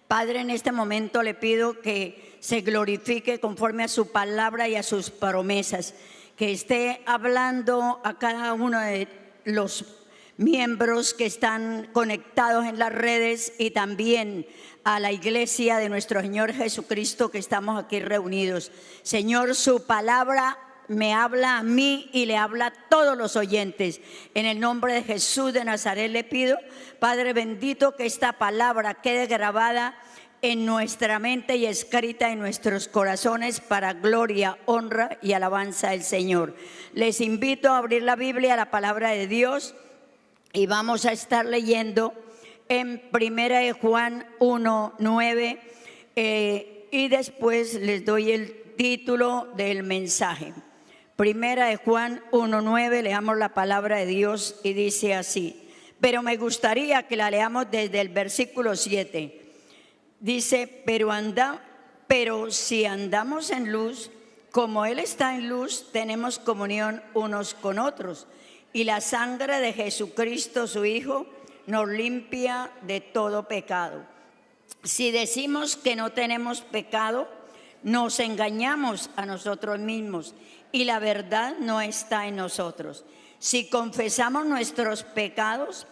Padre, en este momento le pido que se glorifique conforme a su palabra y a sus promesas, que esté hablando a cada uno de los miembros que están conectados en las redes y también a la iglesia de nuestro Señor Jesucristo que estamos aquí reunidos. Señor, su palabra me habla a mí y le habla a todos los oyentes. En el nombre de Jesús de Nazaret le pido, Padre bendito, que esta palabra quede grabada en nuestra mente y escrita en nuestros corazones para gloria, honra y alabanza del Señor. Les invito a abrir la Biblia, la palabra de Dios, y vamos a estar leyendo en 1 Juan 1:9 y después les doy el título del mensaje. 1 Juan 1:9, leamos la palabra de Dios y dice así, pero me gustaría que la leamos desde el versículo 7. Dice, pero si andamos en luz, como Él está en luz, tenemos comunión unos con otros. Y la sangre de Jesucristo, su Hijo, nos limpia de todo pecado. Si decimos que no tenemos pecado, nos engañamos a nosotros mismos y la verdad no está en nosotros. Si confesamos nuestros pecados,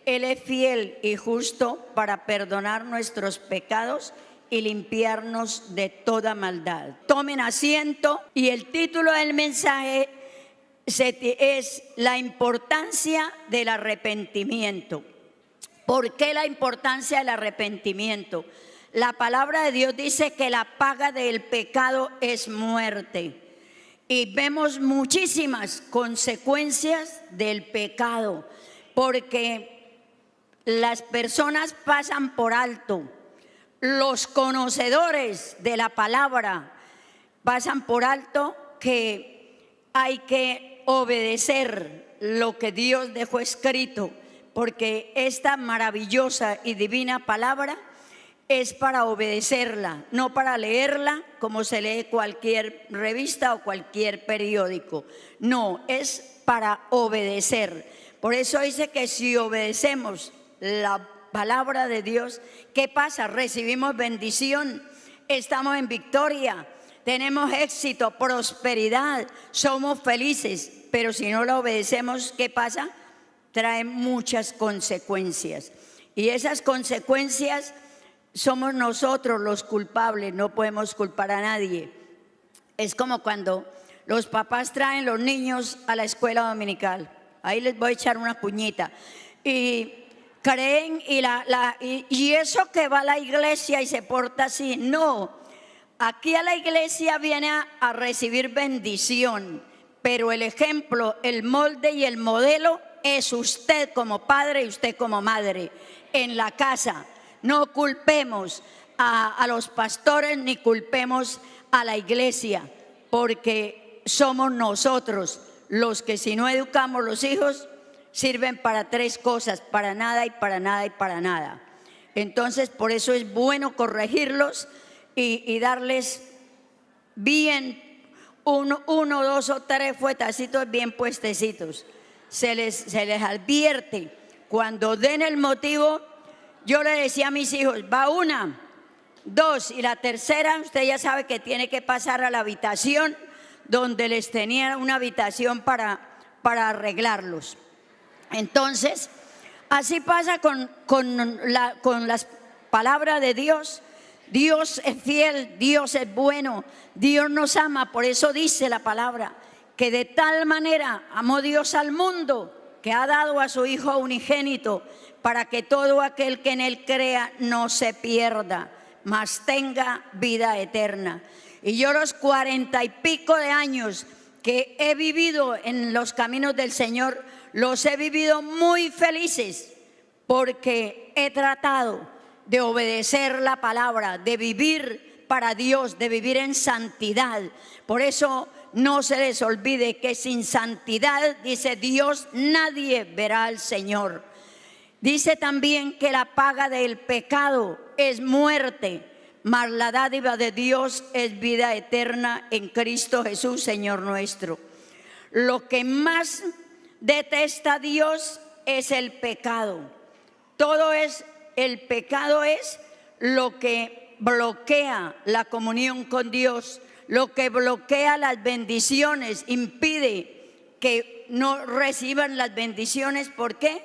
Él es fiel y justo para perdonar nuestros pecados y limpiarnos de toda maldad. Tomen asiento y el título del mensaje es la importancia del arrepentimiento. ¿Por qué la importancia del arrepentimiento? La palabra de Dios dice que la paga del pecado es muerte. Y vemos muchísimas consecuencias del pecado, porque las personas pasan por alto. Los conocedores de la palabra pasan por alto que hay que obedecer lo que Dios dejó escrito, porque esta maravillosa y divina palabra es para obedecerla, no para leerla como se lee cualquier revista o cualquier periódico. No, es para obedecer. Por eso dice que si obedecemos la palabra de Dios, ¿qué pasa? Recibimos bendición, estamos en victoria, tenemos éxito, prosperidad, somos felices. Pero si no la obedecemos, ¿qué pasa? Trae muchas consecuencias. Y esas consecuencias somos nosotros los culpables, no podemos culpar a nadie. Es como cuando los papás traen los niños a la escuela dominical. Ahí les voy a echar una cuñita. Y creen, y eso que va a la iglesia y se porta así. No, aquí a la iglesia viene a recibir bendición. Pero el ejemplo, el molde y el modelo es usted como padre y usted como madre en la casa. No culpemos a los pastores ni culpemos a la iglesia, porque somos nosotros los que, si no educamos los hijos, sirven para tres cosas: para nada y para nada y para nada. Entonces, por eso es bueno corregirlos y darles bien uno, dos o tres fuetacitos bien puestecitos. Se les advierte. Cuando den el motivo, yo le decía a mis hijos, va una, dos, y la tercera, usted ya sabe que tiene que pasar a la habitación donde les tenía una habitación para arreglarlos. Entonces, así pasa con las palabras de Dios. Dios es fiel, Dios es bueno, Dios nos ama. Por eso dice la palabra que de tal manera amó Dios al mundo que ha dado a su Hijo unigénito, para que todo aquel que en Él crea no se pierda, mas tenga vida eterna. Y yo los 40 y pico de años que he vivido en los caminos del Señor, los he vivido muy felices, porque he tratado de obedecer la palabra, de vivir para Dios, de vivir en santidad. Por eso no se les olvide que sin santidad, dice Dios, nadie verá al Señor. Dice también que la paga del pecado es muerte, mas la dádiva de Dios es vida eterna en Cristo Jesús, Señor nuestro. Lo que más detesta Dios es el pecado. El pecado es lo que bloquea la comunión con Dios, lo que bloquea las bendiciones, impide que no reciban las bendiciones. ¿Por qué?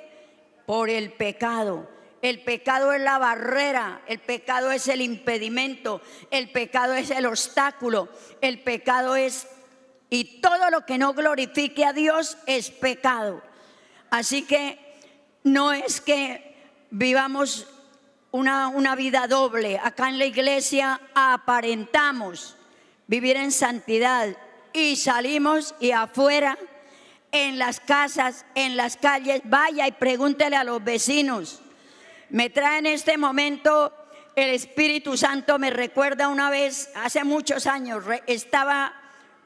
Por el pecado. El pecado es la barrera, el pecado es el impedimento, el pecado es el obstáculo, el pecado es, y todo lo que no glorifique a Dios es pecado. Así que no es que vivamos una vida doble. Acá en la iglesia aparentamos vivir en santidad y salimos, y afuera, en las casas, en las calles, vaya y pregúntele a los vecinos. Me trae en este momento el Espíritu Santo, me recuerda una vez, hace muchos años, estaba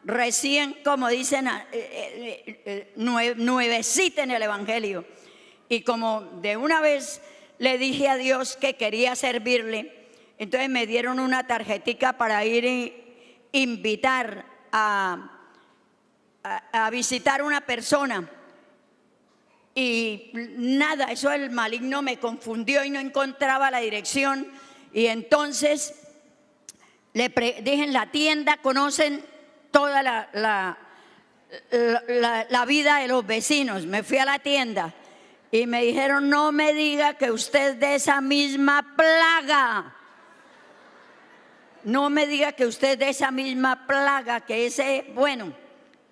recién, como dicen, nuevecita en el Evangelio. Y como de una vez le dije a Dios que quería servirle, entonces me dieron una tarjetica para ir y invitar a visitar una persona. Y nada, eso el maligno me confundió y no encontraba la dirección. Y entonces le dije: en la tienda conocen toda la vida de los vecinos. Me fui a la tienda y me dijeron: no me diga que usted es de esa misma plaga. No me diga que usted es de esa misma plaga, que ese, bueno,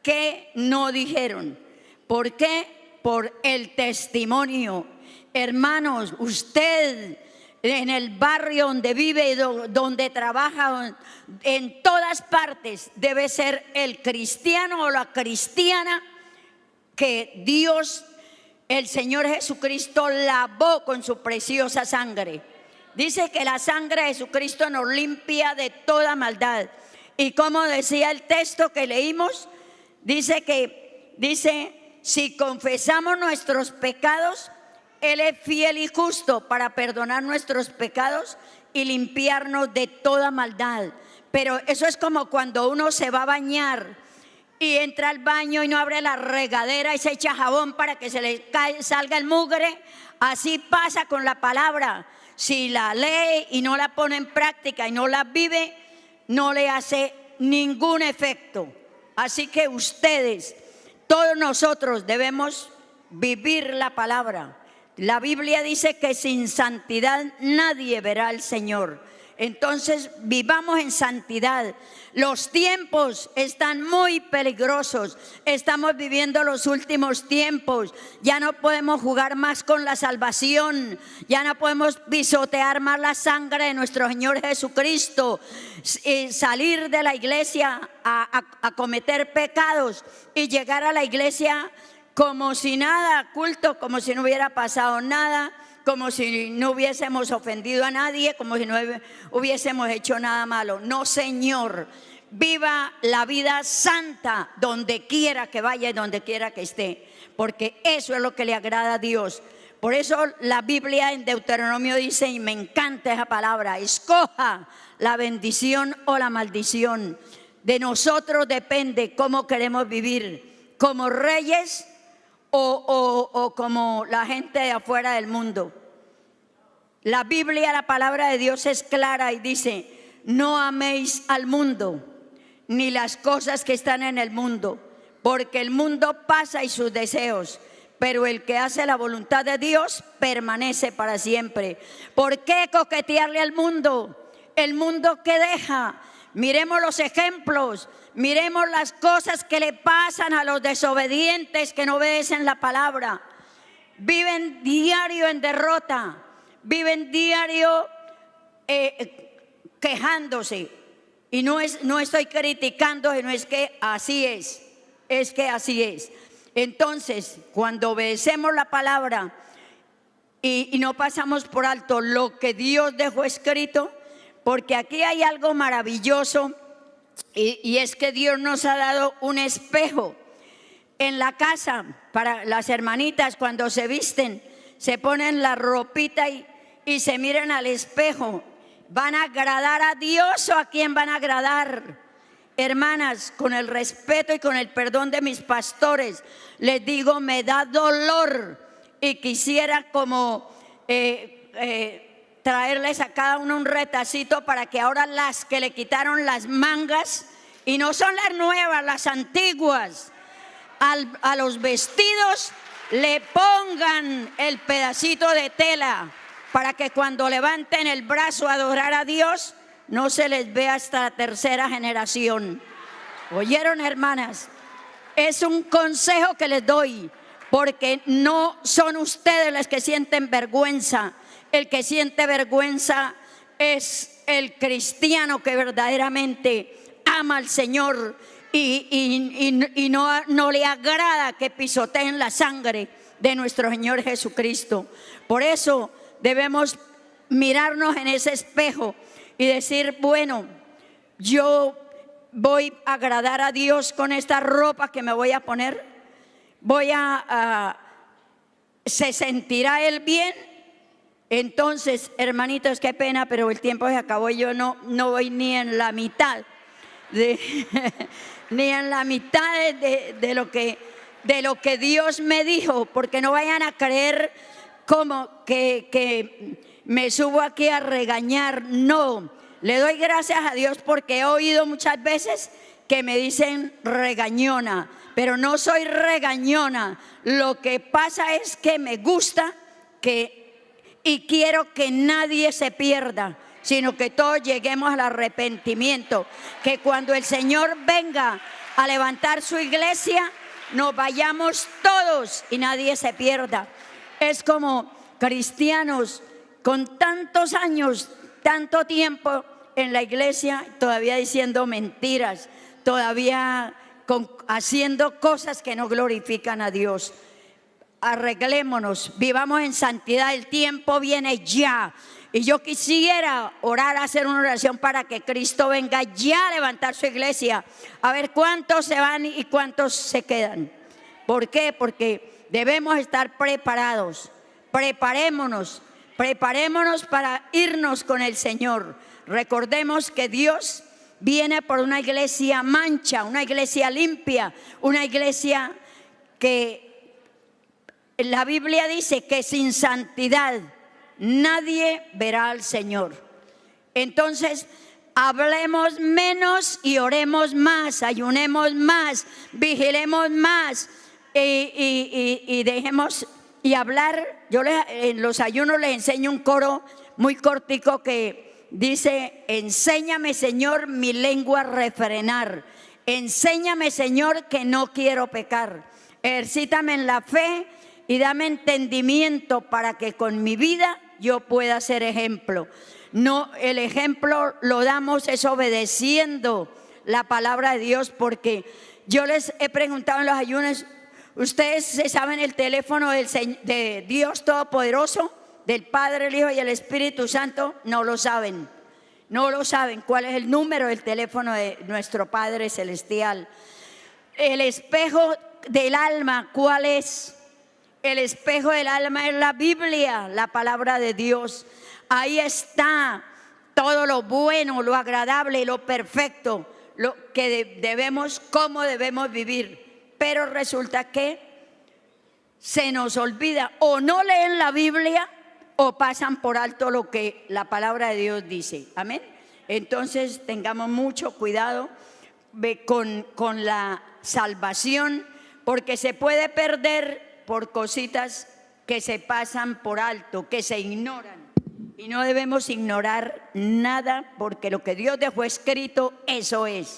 ¿qué no dijeron? ¿Por qué? Por el testimonio. Hermanos, usted en el barrio donde vive, donde trabaja, en todas partes debe ser el cristiano o la cristiana que Dios, el Señor Jesucristo, lavó con su preciosa sangre. Dice que la sangre de Jesucristo nos limpia de toda maldad. Y como decía el texto que leímos, dice: si confesamos nuestros pecados, Él es fiel y justo para perdonar nuestros pecados y limpiarnos de toda maldad. Pero eso es como cuando uno se va a bañar y entra al baño y no abre la regadera y se echa jabón para que se le salga el mugre. Así pasa con la palabra. Si la lee y no la pone en práctica y no la vive, no le hace ningún efecto. Así que ustedes, todos nosotros, debemos vivir la palabra. La Biblia dice que sin santidad nadie verá al Señor. Entonces vivamos en santidad. Los tiempos están muy peligrosos. Estamos viviendo los últimos tiempos. Ya no podemos jugar más con la salvación. Ya no podemos pisotear más la sangre de nuestro Señor Jesucristo. Salir de la iglesia a cometer pecados y llegar a la iglesia como si nada, culto, como si no hubiera pasado nada, como si no hubiésemos ofendido a nadie, como si no hubiésemos hecho nada malo. No, Señor, viva la vida santa donde quiera que vaya y donde quiera que esté, porque eso es lo que le agrada a Dios. Por eso la Biblia en Deuteronomio dice, y me encanta esa palabra: escoja la bendición o la maldición. De nosotros depende cómo queremos vivir, como reyes o como la gente de afuera del mundo. La Biblia, la palabra de Dios es clara y dice: no améis al mundo ni las cosas que están en el mundo, porque el mundo pasa y sus deseos, pero el que hace la voluntad de Dios permanece para siempre. ¿Por qué coquetearle al mundo? El mundo que deja. Miremos los ejemplos, miremos las cosas que le pasan a los desobedientes que no obedecen la palabra. Viven diario en derrota, viven diario quejándose. Y no estoy criticando, no es que así es que así es. Entonces, cuando obedecemos la palabra y no pasamos por alto lo que Dios dejó escrito, porque aquí hay algo maravilloso, y es que Dios nos ha dado un espejo en la casa para las hermanitas. Cuando se visten, se ponen la ropita y se miran al espejo. ¿Van a agradar a Dios o a quién van a agradar? Hermanas, con el respeto y con el perdón de mis pastores, les digo, me da dolor y quisiera como traerles a cada uno un retacito para que ahora las que le quitaron las mangas, y no son las nuevas, las antiguas, a los vestidos le pongan el pedacito de tela para que cuando levanten el brazo a adorar a Dios no se les vea hasta la tercera generación. ¿Oyeron, hermanas? Es un consejo que les doy, porque no son ustedes las que sienten vergüenza. El que siente vergüenza es el cristiano que verdaderamente ama al Señor y no le agrada que pisoteen la sangre de nuestro Señor Jesucristo. Por eso debemos mirarnos en ese espejo y decir, bueno, yo voy a agradar a Dios con esta ropa que me voy a poner. ¿Se sentirá Él bien? Entonces, hermanitos, qué pena, pero el tiempo se acabó y yo no voy ni en la mitad ni en la mitad de lo que Dios me dijo, porque no vayan a creer como que me subo aquí a regañar. No, le doy gracias a Dios porque he oído muchas veces que me dicen regañona, pero no soy regañona. Lo que pasa es que me gusta y quiero que nadie se pierda, sino que todos lleguemos al arrepentimiento, que cuando el Señor venga a levantar su iglesia, nos vayamos todos y nadie se pierda. Es como cristianos con tantos años, tanto tiempo en la iglesia, todavía diciendo mentiras, todavía haciendo cosas que no glorifican a Dios. Arreglémonos, vivamos en santidad, el tiempo viene ya. Y yo quisiera orar, hacer una oración para que Cristo venga ya a levantar su iglesia. A ver cuántos se van y cuántos se quedan. ¿Por qué? Porque debemos estar preparados. Preparémonos para irnos con el Señor. Recordemos que Dios viene por una iglesia mancha, una iglesia limpia, una iglesia que la Biblia dice que sin santidad nadie verá al Señor. Entonces, hablemos menos y oremos más, ayunemos más, vigilemos más y dejemos y hablar. Yo en los ayunos les enseño un coro muy cortico que dice: enséñame, Señor, mi lengua a refrenar. Enséñame, Señor, que no quiero pecar. Ejercítame en la fe y dame entendimiento para que con mi vida yo pueda ser ejemplo. No, el ejemplo lo damos es obedeciendo la palabra de Dios, porque yo les he preguntado en los ayunos, ¿ustedes se saben el teléfono de Dios Todopoderoso, del Padre, el Hijo y el Espíritu Santo? No lo saben. No lo saben. ¿Cuál es el número del teléfono de nuestro Padre Celestial? El espejo del alma, ¿cuál es? El espejo del alma es la Biblia, la palabra de Dios. Ahí está todo lo bueno, lo agradable y lo perfecto, lo que cómo debemos vivir. Pero resulta que se nos olvida, o no leen la Biblia o pasan por alto lo que la palabra de Dios dice. Amén. Entonces tengamos mucho cuidado con la salvación, porque se puede perder por cositas que se pasan por alto, que se ignoran. Y no debemos ignorar nada, porque lo que Dios dejó escrito, eso es.